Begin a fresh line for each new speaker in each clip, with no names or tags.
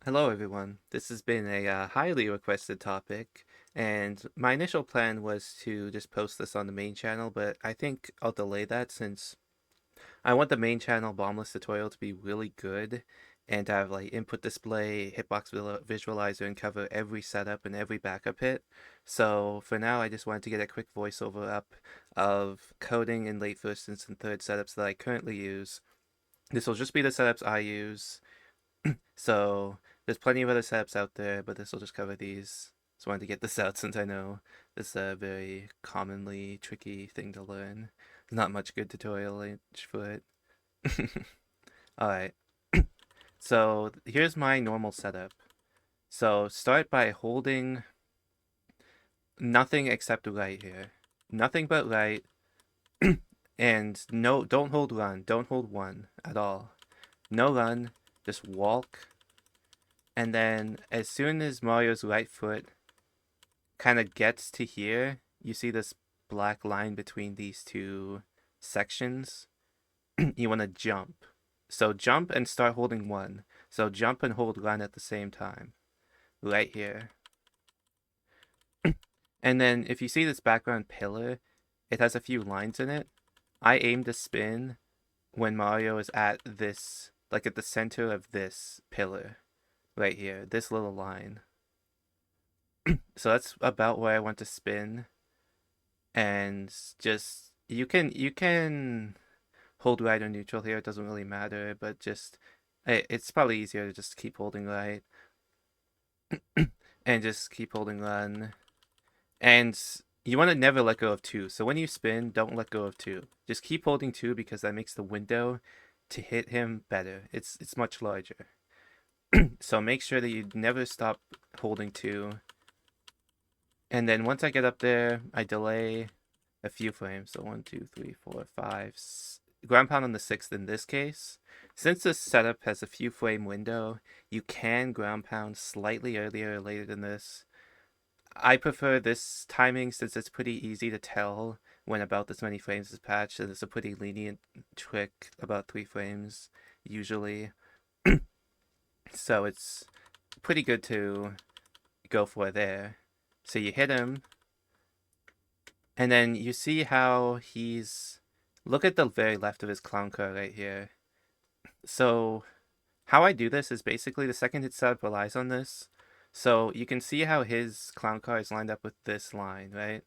Hello, everyone. This has been a highly requested topic, and my initial plan was to just post this on the main channel, but I think I'll delay that since I want the main channel Bombless tutorial to be really good and to have like input display, hitbox visualizer, and cover every setup and every backup hit. So for now, I just wanted to get a quick voiceover up of coding in late first and third setups that I currently use. This will just be the setups I use. So there's plenty of other setups out there, but this will just cover these. Just wanted to get this out since I know this is a very commonly tricky thing to learn. There's not much good tutorial for it. Alright, so here's my normal setup. So start by holding nothing except right here. Nothing but right. And no, don't hold run. Don't hold one at all. No run. Just walk. And then as soon as Mario's right foot kind of gets to here, you see this black line between these two sections. You want to jump. So jump and start holding one. So jump and hold run at the same time. Right here. And then if you see this background pillar, it has a few lines in it. I aim to spin when Mario is at this, like at the center of this pillar. Right here. This little line. So that's about where I want to spin. And just you can hold right or neutral here. It doesn't really matter, but just it's probably easier to just keep holding right and just keep holding run. And you want to never let go of two. So when you spin, don't let go of two. Just keep holding two because that makes the window to hit him better. It's much larger. So make sure that you never stop holding two. And then once I get up there, I delay a few frames. So 1, 2, 3, 4, 5, ground pound on the sixth in this case. Since this setup has a few frame window, you can ground pound slightly earlier or later than this. I prefer this timing since it's pretty easy to tell when about this many frames is patched, and it's a pretty lenient trick, about 3 frames usually. So it's pretty good to go for there. So you hit him, and then you see how he's... Look at the very left of his clown car right here. So how I do this is basically the second hit setup relies on this. So you can see how his clown car is lined up with this line, right?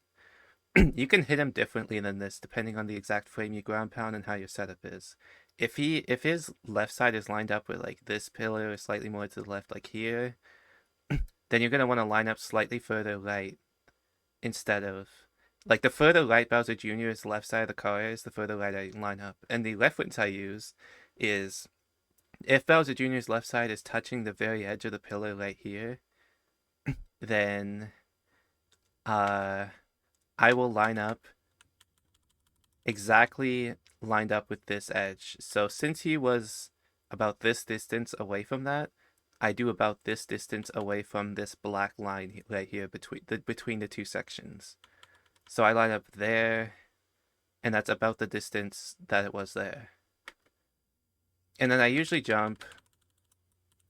You can hit him differently than this depending on the exact frame you ground pound and how your setup is. If his left side is lined up with like this pillar or slightly more to the left like here, then you're gonna want to line up slightly further right instead of like the further right Bowser Jr.'s left side of the car is, the further right I line up. And the reference I use is if Bowser Jr.'s left side is touching the very edge of the pillar right here, then I will line up exactly lined up with this edge. So since he was about this distance away from that, I do about this distance away from this black line right here between the two sections. So I line up there, and that's about the distance that it was there. And then I usually jump,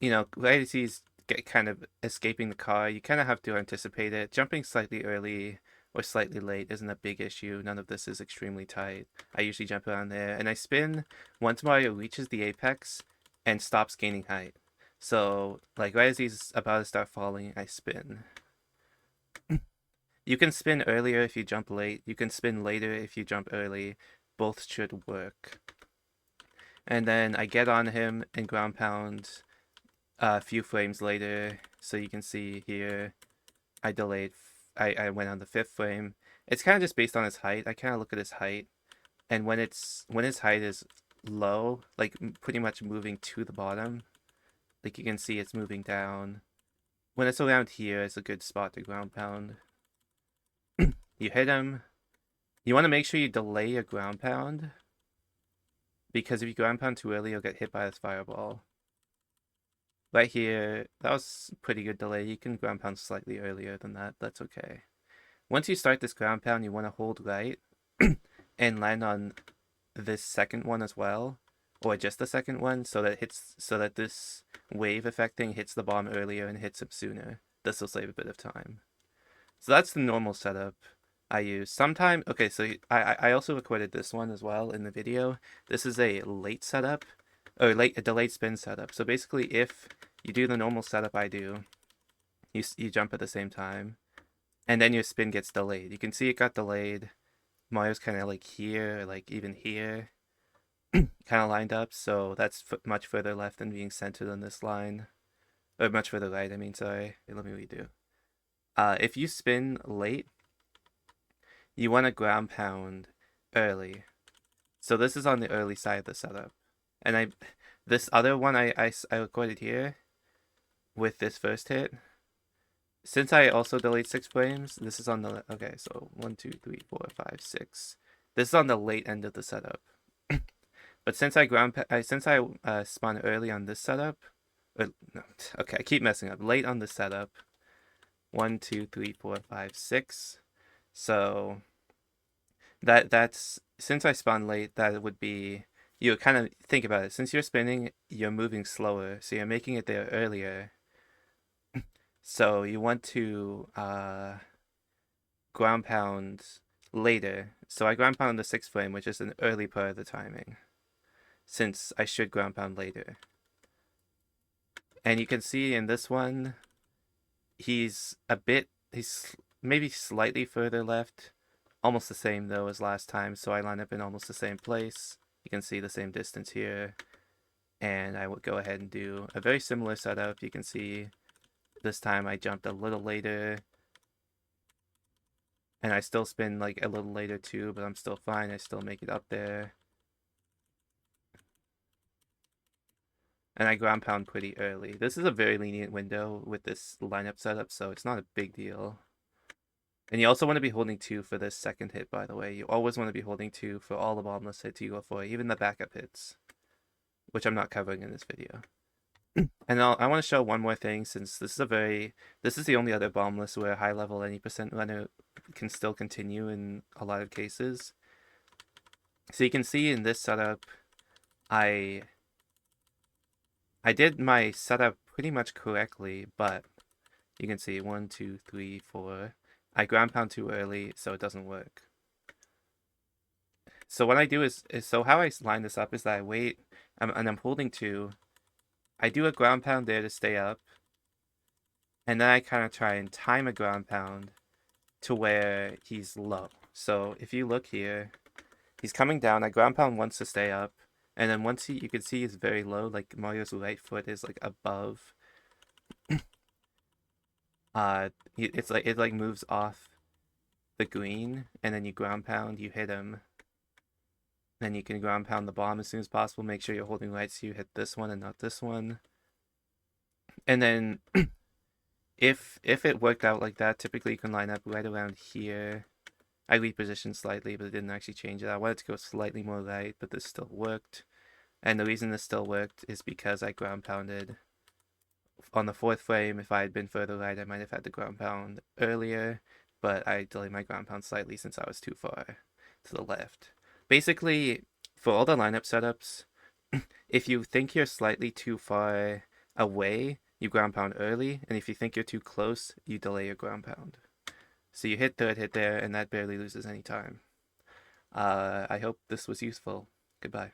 right as he's kind of escaping the car, you kind of have to anticipate it. Jumping slightly early or slightly late isn't a big issue. None of this is extremely tight. I usually jump around there, and I spin once Mario reaches the apex and stops gaining height. So, like, right as he's about to start falling, I spin. You can spin earlier if you jump late. You can spin later if you jump early. Both should work. And then I get on him and ground pound a few frames later. So you can see here, I delayed. I went on the 5th frame. It's kind of just based on his height. I kind of look at his height, and when his height is low, like pretty much moving to the bottom, like you can see it's moving down. When it's around here, it's a good spot to ground pound. You hit him. You want to make sure you delay your ground pound, because if you ground pound too early, you'll get hit by this fireball. Right here, that was pretty good delay. You can ground pound slightly earlier than that. That's okay. Once you start this ground pound, you want to hold right and land on this second one as well. or just the second one, so that this wave effect thing hits the bomb earlier and hits him sooner. This will save a bit of time. So that's the normal setup I use. Sometimes, okay, so I also recorded this one as well in the video. This is a late setup, or a delayed spin setup. So basically, if you do the normal setup I do, you jump at the same time, and then your spin gets delayed. You can see it got delayed. Mario's kind of like here, like even here, kind of lined up. So that's much further left than being centered on this line, or much further right. I mean, sorry. Let me redo. If you spin late, you want to ground pound early. So this is on the early side of the setup. And this other one I recorded here with this first hit. Since I also delayed 6 frames, this is on the, okay, so 1, 2, 3, 4, 5, 6. This is on the late end of the setup. But since I spun early on this setup, no, okay, I keep messing up. Late on the setup, 1, 2, 3, 4, 5, 6. So that's since I spun late, that would be, you kind of think about it. Since you're spinning, you're moving slower, so you're making it there earlier. So you want to ground pound later. So I ground pound the 6th frame, which is an early part of the timing, since I should ground pound later. And you can see in this one, he's maybe slightly further left, almost the same though as last time, so I line up in almost the same place. You can see the same distance here, and I would go ahead and do a very similar setup. You can see this time I jumped a little later, and I still spin like a little later too, but I'm still fine. I still make it up there. And I ground pound pretty early. This is a very lenient window with this lineup setup, so it's not a big deal. And you also want to be holding 2 for this second hit, by the way. You always want to be holding 2 for all the bombless hits you go for, even the backup hits, which I'm not covering in this video. And I want to show one more thing, since this is the only other bombless where high level any percent runner can still continue in a lot of cases. So you can see in this setup, I did my setup pretty much correctly, but you can see 1, 2, 3, 4. I ground pound too early, so it doesn't work. So what I do is so how I line this up is that I wait, and I'm holding 2. I do a ground pound there to stay up, and then I kind of try and time a ground pound to where he's low. So if you look here, he's coming down. I ground pound once to stay up, and then once you can see he's very low, like Mario's right foot is like above. It like moves off the green, and then you ground pound, you hit him. Then you can ground pound the bomb as soon as possible. Make sure you're holding right so you hit this one and not this one. And then if it worked out like that, typically you can line up right around here. I repositioned slightly, but it didn't actually change it. I wanted to go slightly more right, but this still worked. And the reason this still worked is because I ground pounded on the 4th frame. If I had been further right, I might have had to ground pound earlier, but I delayed my ground pound slightly since I was too far to the left. Basically, for all the lineup setups, if you think you're slightly too far away, you ground pound early, and if you think you're too close, you delay your ground pound. So you hit 3rd hit there, and that barely loses any time. I hope this was useful. Goodbye.